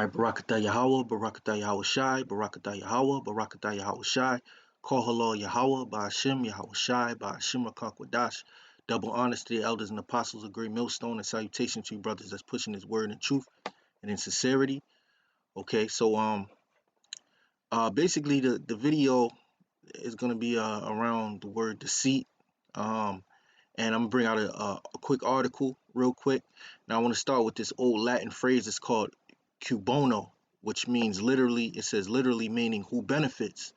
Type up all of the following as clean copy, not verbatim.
All right, Barakatah Yahweh, Barakatah Yahweh Shai, Barakatah Yahweh, Barakatah Yahweh Shai, Call Halal Yahweh, Ba'ashem Yahweh Shai, Ba'ashem Rakakwadash. Double honors to the elders and apostles of Great Millstone, and salutation to you brothers that's pushing His word in truth and in sincerity. Okay, so basically the video is gonna be around the word deceit. And I'm gonna bring out a quick article real quick. Now I want to start with this old Latin phrase. It's called Bono, which means literally, it says literally meaning who benefits.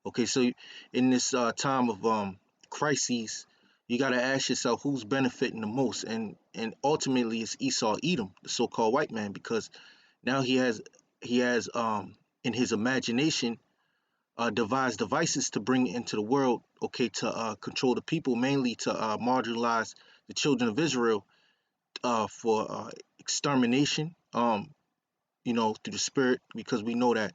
Okay, so in this time of crises, you got to ask yourself who's benefiting the most, and ultimately it's Esau Edom, the so-called white man, because now he has in his imagination devised devices to bring into the world, okay, to control the people, mainly to marginalize the children of Israel for extermination. Through the spirit, because we know that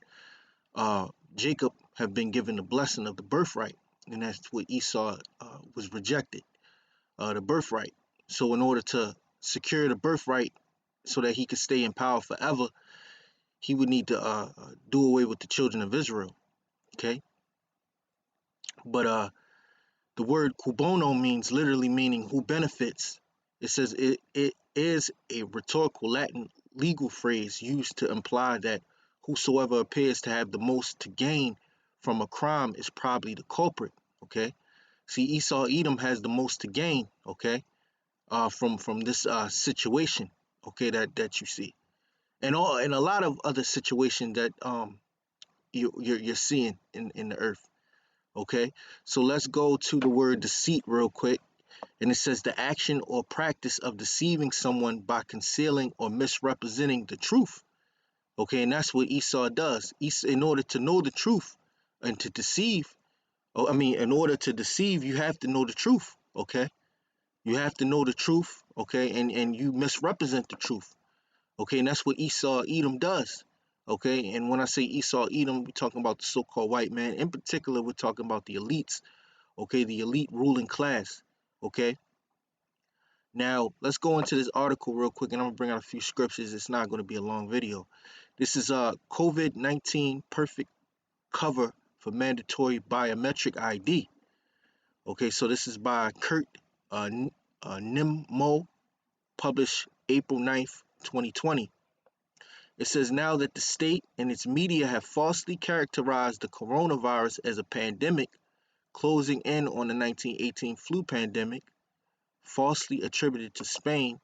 Jacob have been given the blessing of the birthright, and that's what Esau was rejected, the birthright. So in order to secure the birthright, so that he could stay in power forever, he would need to do away with the children of Israel. Okay, but the word kubono means literally meaning who benefits. It says it is a rhetorical Latin legal phrase used to imply that whosoever appears to have the most to gain from a crime is probably the culprit. Okay, see, Esau Edom has the most to gain. Okay, from this situation. Okay, that you see, and a lot of other situations that you're seeing in the earth. Okay, so let's go to the word deceit real quick. And it says the action or practice of deceiving someone by concealing or misrepresenting the truth. Okay, and that's what Esau does. In order to know the truth and to deceive, in order to deceive, you have to know the truth. Okay, you have to know the truth. Okay, and you misrepresent the truth. Okay, and that's what Esau Edom does. Okay, and when I say Esau Edom, we're talking about the so-called white man. In particular, we're talking about the elites. Okay, the elite ruling class. Okay, now let's go into this article real quick, and I'm gonna bring out a few scriptures. It's not going to be a long video. This is COVID-19 perfect cover for mandatory biometric ID. Okay, so this is by Kurt Nimmo, published April 9th, 2020. It says now that the state and its media have falsely characterized the coronavirus as a pandemic, closing in on the 1918 flu pandemic, falsely attributed to Spain,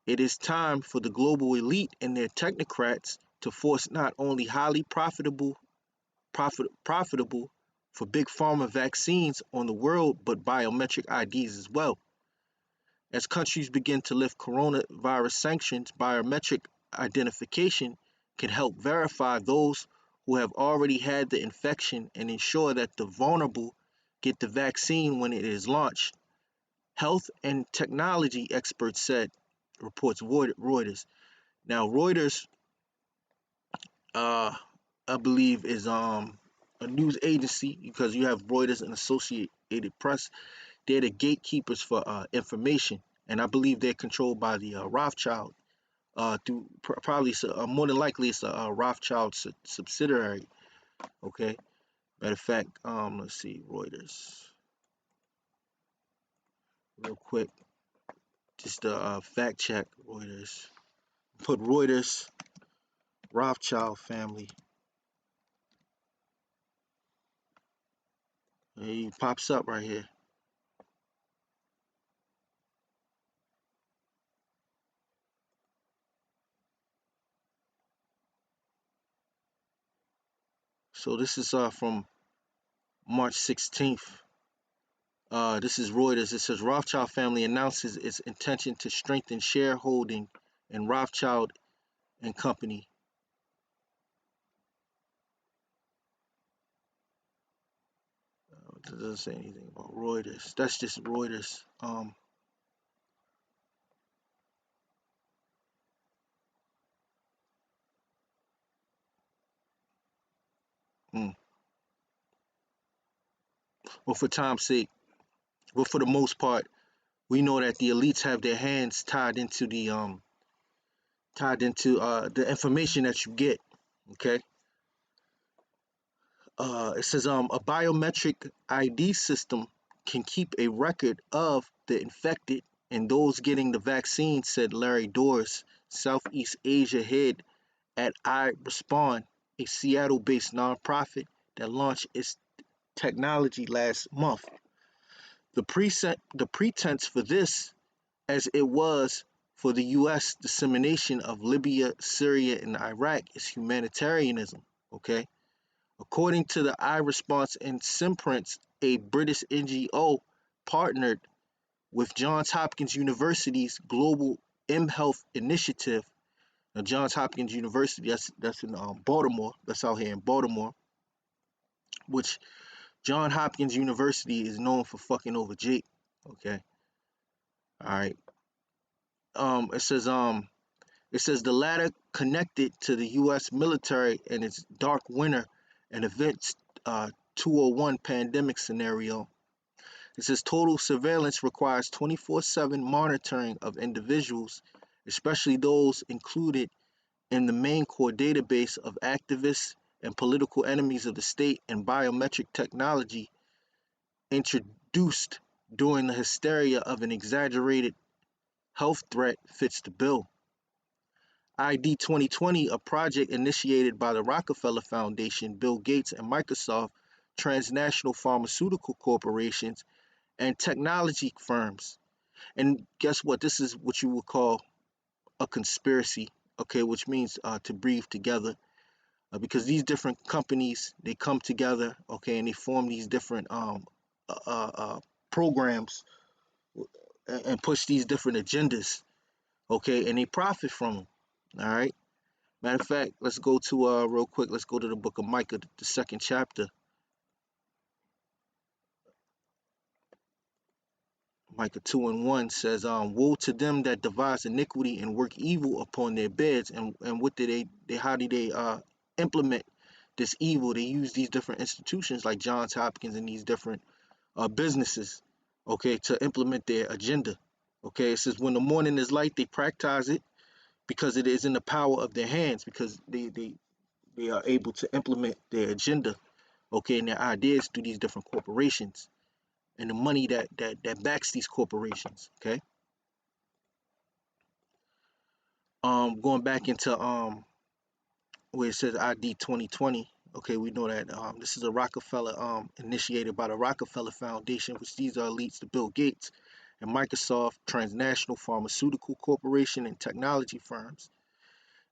it is time for the global elite and their technocrats to force not only highly profitable for big pharma vaccines on the world, but biometric IDs as well. As countries begin to lift coronavirus sanctions, biometric identification can help verify those who have already had the infection and ensure that the vulnerable get the vaccine when it is launched. Health and technology experts said, reports Reuters. Now, Reuters, I believe, is a news agency, because you have Reuters and Associated Press. They're the gatekeepers for information, and I believe they're controlled by the Rothschild. Through probably more than likely it's a Rothschild subsidiary. Okay. Matter of fact, let's see, Reuters, real quick, just fact check Reuters. Put Reuters, Rothschild family. He pops up right here. So this is from March 16th. This is Reuters. It says Rothschild family announces its intention to strengthen shareholding in Rothschild and Company. It doesn't say anything about Reuters. That's just Reuters. Well, for time's sake, but for the most part, we know that the elites have their hands tied into tied into the information that you get. Okay. It says a biometric ID system can keep a record of the infected and those getting the vaccine, said Larry Doris, Southeast Asia head at I Respond, a Seattle-based nonprofit that launched its technology last month. The pretense for this, as it was for the U.S. dissemination of Libya, Syria, and Iraq, is humanitarianism. Okay, according to the iResponse and Simprints, a British NGO partnered with Johns Hopkins University's Global mHealth Initiative. Now, Johns Hopkins University, that's in Baltimore. That's out here in Baltimore. Which Johns Hopkins University is known for fucking over Jake. Okay, all right. Um, it says um, it says the latter connected to the U.S. military and its dark winter and events 201 pandemic scenario. It says total surveillance requires 24/7 monitoring of individuals, especially those included in the main core database of activists and political enemies of the state, and biometric technology introduced during the hysteria of an exaggerated health threat fits the bill. ID 2020, a project initiated by the Rockefeller Foundation, Bill Gates, and Microsoft, transnational pharmaceutical corporations, and technology firms. And guess what? This is what you would call a conspiracy, okay, which means to breathe together. Because these different companies, they come together, okay, and they form these different uh, uh, programs and push these different agendas, okay, and they profit from them. All right. Matter of fact, let's go to real quick. Let's go to the book of Micah, the second chapter. Micah 2:1 says, "Woe to them that devise iniquity and work evil upon their beds." And what do they how do they implement this evil? They use these different institutions like Johns Hopkins and these different businesses, okay, to implement their agenda. Okay, it says when the morning is light, they practice it because it is in the power of their hands, because they are able to implement their agenda, okay, and their ideas through these different corporations and the money that backs these corporations. Okay, going back into where it says ID 2020. Okay, we know that this is a Rockefeller initiated by the Rockefeller Foundation, which these are elites to Bill Gates and Microsoft, transnational pharmaceutical corporation, and technology firms.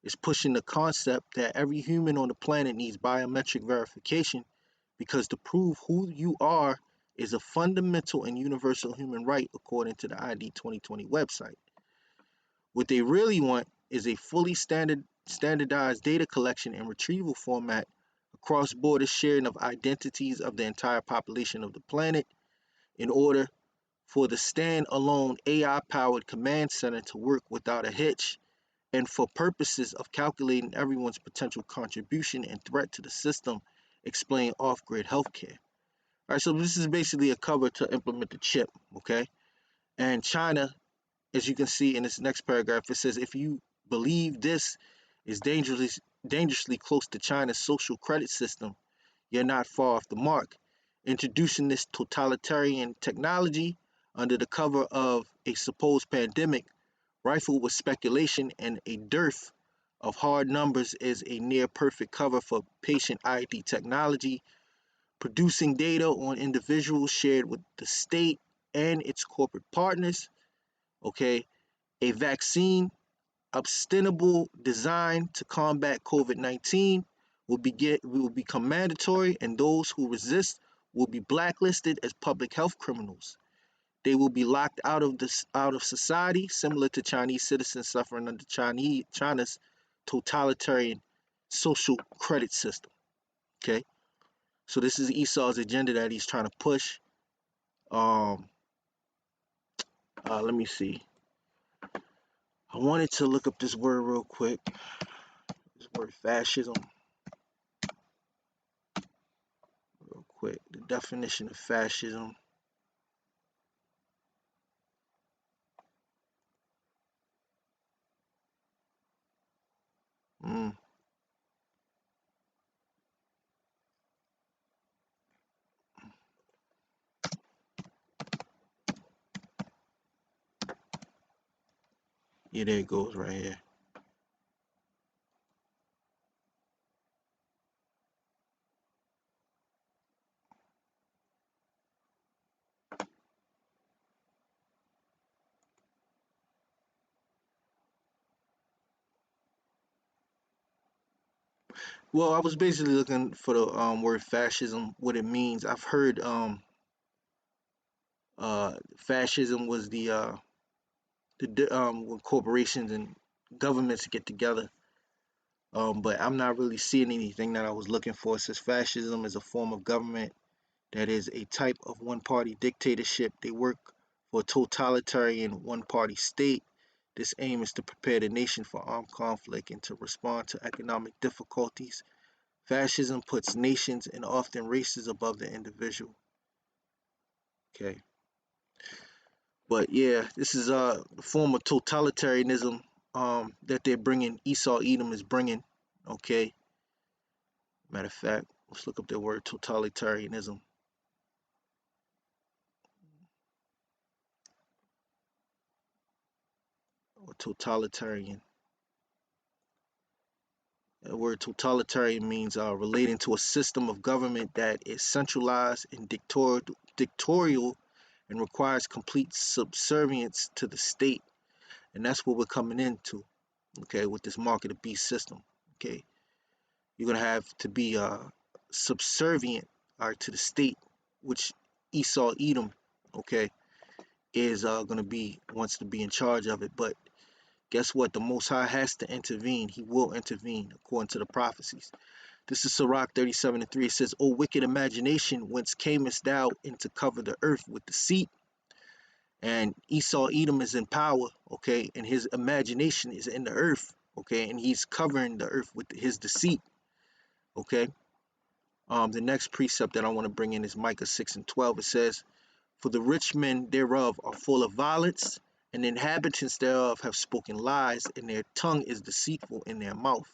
Is pushing the concept that every human on the planet needs biometric verification, because to prove who you are is a fundamental and universal human right, according to the ID 2020 website. What they really want is a fully standardized data collection and retrieval format, across border sharing of identities of the entire population of the planet, in order for the stand-alone AI-powered command center to work without a hitch, and for purposes of calculating everyone's potential contribution and threat to the system, explain off-grid healthcare. All right, so this is basically a cover to implement the chip, okay? And China, as you can see in this next paragraph, it says if you believe this is dangerously close to China's social credit system, you're not far off the mark. Introducing this totalitarian technology under the cover of a supposed pandemic, rifled with speculation and a dearth of hard numbers, is a near perfect cover for patient ID technology, producing data on individuals shared with the state and its corporate partners. Okay, a vaccine sustainable designed to combat COVID-19 will become mandatory, and those who resist will be blacklisted as public health criminals. They will be locked out of society, similar to Chinese citizens suffering under China's totalitarian social credit system. Okay, so this is Esau's agenda that he's trying to push. Um, Let me see. I wanted to look up this word real quick. This word fascism, real quick. The definition of fascism. Mm, yeah, there it goes right here. Well, I was basically looking for the word fascism, what it means. I've heard fascism was when corporations and governments get together. But I'm not really seeing anything that I was looking for. It says fascism is a form of government that is a type of one-party dictatorship. They work for a totalitarian one-party state. This aim is to prepare the nation for armed conflict and to respond to economic difficulties. Fascism puts nations and often races above the individual. Okay, but yeah, this is a form of totalitarianism that they're bringing. Esau Edom is bringing. Okay, matter of fact, let's look up the word totalitarianism or totalitarian. The word totalitarian means relating to a system of government that is centralized and dictatorial and requires complete subservience to the state. And that's what we're coming into, okay, with this mark of the beast system. Okay, you're gonna have to be subservient, all right, to the state, which Esau Edom, okay, is gonna be wants to be in charge of it. But guess what? The Most High has to intervene. He will intervene according to the prophecies. This is Sirach 37:3. It says, O wicked imagination, whence camest thou in to cover the earth with deceit? And Esau Edom is in power, okay, and his imagination is in the earth, okay, and he's covering the earth with his deceit, okay. The next precept that I want to bring in is Micah 6:12. It says, For the rich men thereof are full of violence, and the inhabitants thereof have spoken lies, and their tongue is deceitful in their mouth.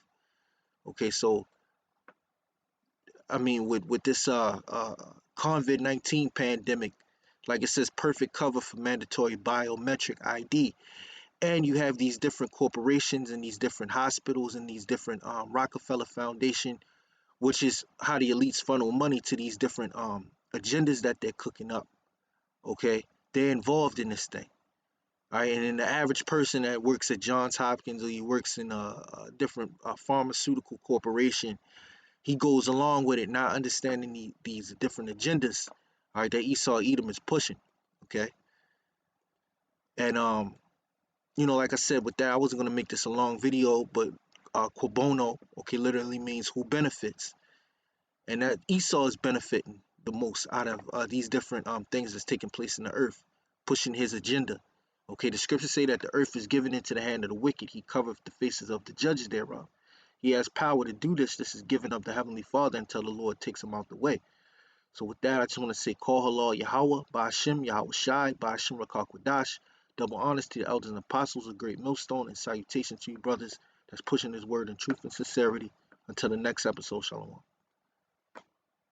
Okay, so I mean, with this COVID-19 pandemic, like it says, perfect cover for mandatory biometric ID, and you have these different corporations and these different hospitals and these different Rockefeller Foundation, which is how the elites funnel money to these different agendas that they're cooking up. Okay, they're involved in this thing. All right, and then the average person that works at Johns Hopkins or he works in a different pharmaceutical corporation, he goes along with it, not understanding these different agendas, all right, that Esau Edom is pushing. Okay, and like I said, with that, I wasn't gonna make this a long video, but Bono, okay, literally means who benefits, and that Esau is benefiting the most out of these different things that's taking place in the earth, pushing his agenda. Okay, the scriptures say that the earth is given into the hand of the wicked. He covereth the faces of the judges thereof. He has power to do this. This is given of the Heavenly Father until the Lord takes him out the way. So with that, I just want to say, call halal Yahweh, Ba'ashem, Yahweh Shai, Ba'ashem Rakakwadash. Double honors to the elders and apostles, a great millstone, and salutations to you brothers that's pushing this word in truth and sincerity. Until the next episode, Shalom.